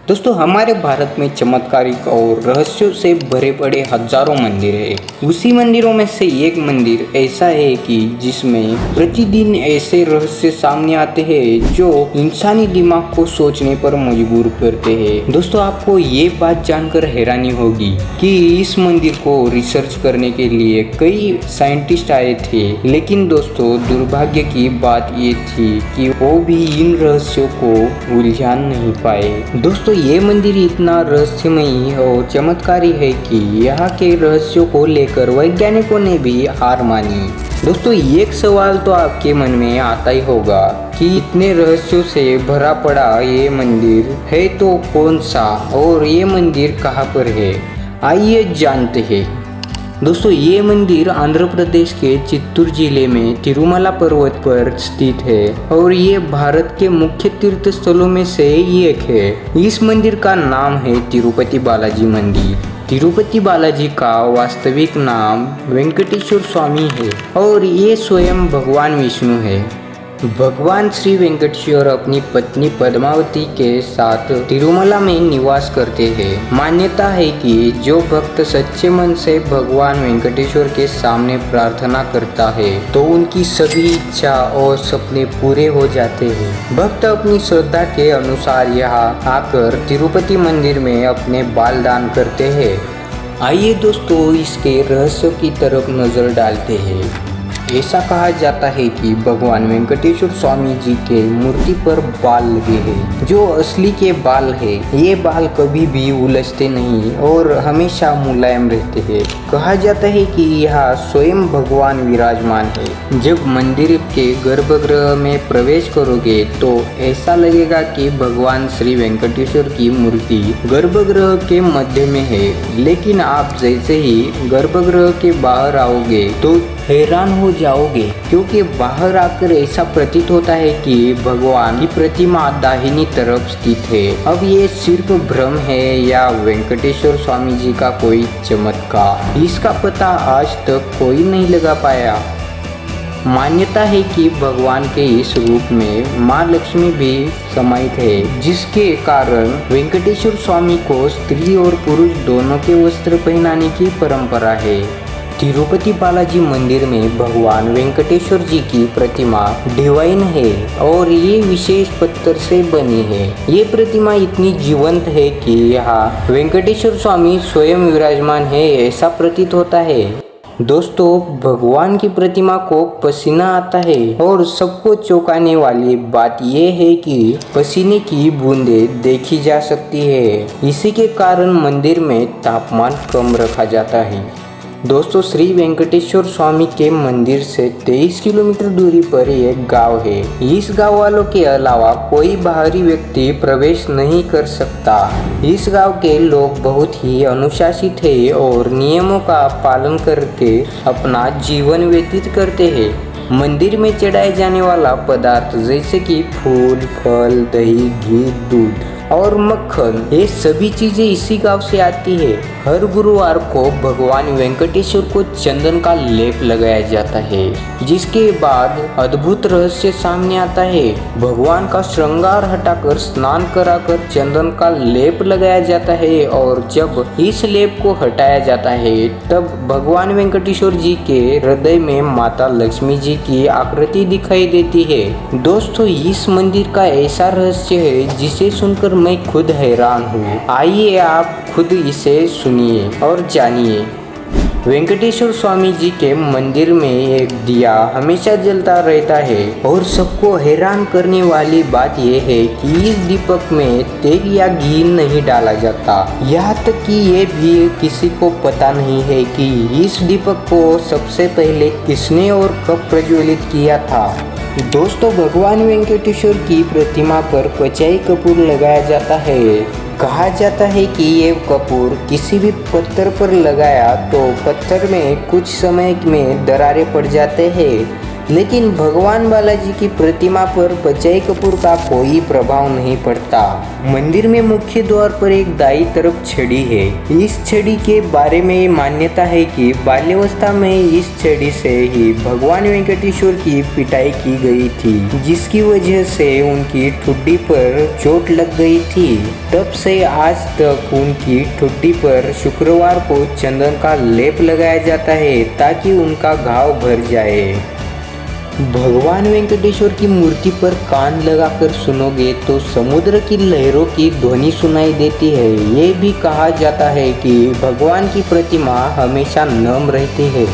दोस्तों हमारे भारत में चमत्कारिक और रहस्यों से भरे पड़े हजारों मंदिर हैं। उसी मंदिरों में से एक मंदिर ऐसा है कि जिसमें प्रतिदिन ऐसे रहस्य सामने आते हैं जो इंसानी दिमाग को सोचने पर मजबूर करते हैं। दोस्तों आपको ये बात जानकर हैरानी होगी कि इस मंदिर को रिसर्च करने के लिए कई साइंटिस्ट आए थे, लेकिन दोस्तों दुर्भाग्य की बात ये थी कि वो भी इन रहस्यों को उलझा नहीं पाए। दोस्तों ये मंदिर इतना रहस्यमयी और चमत्कारी है कि यहाँ के रहस्यों को लेकर वैज्ञानिकों ने भी हार मानी। दोस्तों एक सवाल तो आपके मन में आता ही होगा कि इतने रहस्यों से भरा पड़ा ये मंदिर है तो कौन सा और ये मंदिर कहाँ पर है, आइए जानते हैं। दोस्तों ये मंदिर आंध्र प्रदेश के चित्तूर जिले में तिरुमला पर्वत पर स्थित है और ये भारत के मुख्य तीर्थ स्थलों में से एक है। इस मंदिर का नाम है तिरुपति बालाजी मंदिर। तिरुपति बालाजी का वास्तविक नाम वेंकटेश्वर स्वामी है और ये स्वयं भगवान विष्णु है। भगवान श्री वेंकटेश्वर अपनी पत्नी पद्मावती के साथ तिरुमला में निवास करते हैं। मान्यता है कि जो भक्त सच्चे मन से भगवान वेंकटेश्वर के सामने प्रार्थना करता है तो उनकी सभी इच्छा और सपने पूरे हो जाते हैं। भक्त अपनी श्रद्धा के अनुसार यहाँ आकर तिरुपति मंदिर में अपने बाल दान करते हैं। आइए दोस्तों इसके रहस्यों की तरफ नजर डालते हैं। ऐसा कहा जाता है कि भगवान वेंकटेश्वर स्वामी जी के मूर्ति पर बाल लगे हैं जो असली के बाल है। ये बाल कभी भी उलझते नहीं और हमेशा मुलायम रहते हैं। कहा जाता है कि यहाँ स्वयं भगवान विराजमान है। जब मंदिर के गर्भगृह में प्रवेश करोगे तो ऐसा लगेगा कि भगवान श्री वेंकटेश्वर की मूर्ति गर्भगृह के मध्य में है, लेकिन आप जैसे ही गर्भगृह के बाहर आओगे तो हैरान हो जाओगे, क्योंकि बाहर आकर ऐसा प्रतीत होता है कि भगवान की प्रतिमा दाहिनी तरफ स्थित है। अब ये सिर्फ भ्रम है या वेंकटेश्वर स्वामी जी का कोई चमत्कार, इसका पता आज तक कोई नहीं लगा पाया। मान्यता है कि भगवान के इस रूप में माँ लक्ष्मी भी समाहित है, जिसके कारण वेंकटेश्वर स्वामी को स्त्री और पुरुष दोनों के वस्त्र पहनाने की परंपरा है। तिरुपति बालाजी मंदिर में भगवान वेंकटेश्वर जी की प्रतिमा डिवाइन है और ये विशेष पत्थर से बनी है। ये प्रतिमा इतनी जीवंत है कि यहाँ वेंकटेश्वर स्वामी स्वयं विराजमान है ऐसा प्रतीत होता है। दोस्तों भगवान की प्रतिमा को पसीना आता है और सबको चौंकाने वाली बात यह है कि पसीने की बूंदें देखी जा सकती है। इसी के कारण मंदिर में तापमान कम रखा जाता है। दोस्तों श्री वेंकटेश्वर स्वामी के मंदिर से 23 किलोमीटर दूरी पर एक गांव है। इस गांव वालों के अलावा कोई बाहरी व्यक्ति प्रवेश नहीं कर सकता। इस गांव के लोग बहुत ही अनुशासित हैं और नियमों का पालन करके अपना जीवन व्यतीत करते हैं। मंदिर में चढ़ाए जाने वाला पदार्थ जैसे कि फूल, फल, दही, घी, दूध और मक्खन, ये सभी चीजें इसी गांव से आती है। हर गुरुवार को भगवान वेंकटेश्वर को चंदन का लेप लगाया जाता है, जिसके बाद अद्भुत रहस्य सामने आता है। भगवान का श्रृंगार हटाकर स्नान कराकर चंदन का लेप लगाया जाता है और जब इस लेप को हटाया जाता है तब भगवान वेंकटेश्वर जी के हृदय में माता लक्ष्मी जी की आकृति दिखाई देती है। दोस्तों इस मंदिर का ऐसा रहस्य है जिसे सुनकर मैं खुद हैरान हूँ। आइए आप खुद इसे सुनिए और जानिए। वेंकटेश्वर स्वामी जी के मंदिर में एक दिया हमेशा जलता रहता है और सबको हैरान करने वाली बात यह है कि इस दीपक में तेल या घी नहीं डाला जाता। यहाँ तक कि ये भी किसी को पता नहीं है कि इस दीपक को सबसे पहले किसने और कब प्रज्वलित किया था। दोस्तों भगवान वेंकटेश्वर की प्रतिमा पर कचाई कपूर लगाया जाता है। कहा जाता है कि ये कपूर किसी भी पत्थर पर लगाया तो पत्थर में कुछ समय में दरारें पड़ जाते हैं। लेकिन भगवान बालाजी की प्रतिमा पर बजरंग कपूर का कोई प्रभाव नहीं पड़ता। मंदिर में मुख्य द्वार पर एक दाई तरफ छड़ी है। इस छड़ी के बारे में मान्यता है कि बाल्यावस्था में इस छड़ी से ही भगवान वेंकटेश्वर की पिटाई की गई थी, जिसकी वजह से उनकी ठुड्डी पर चोट लग गई थी। तब से आज तक उनकी ठुड्डी पर शुक्रवार को चंदन का लेप लगाया जाता है ताकि उनका घाव भर जाए। भगवान वेंकटेश्वर की मूर्ति पर कान लगाकर सुनोगे तो समुद्र की लहरों की ध्वनि सुनाई देती है। ये भी कहा जाता है कि भगवान की प्रतिमा हमेशा नम रहती है।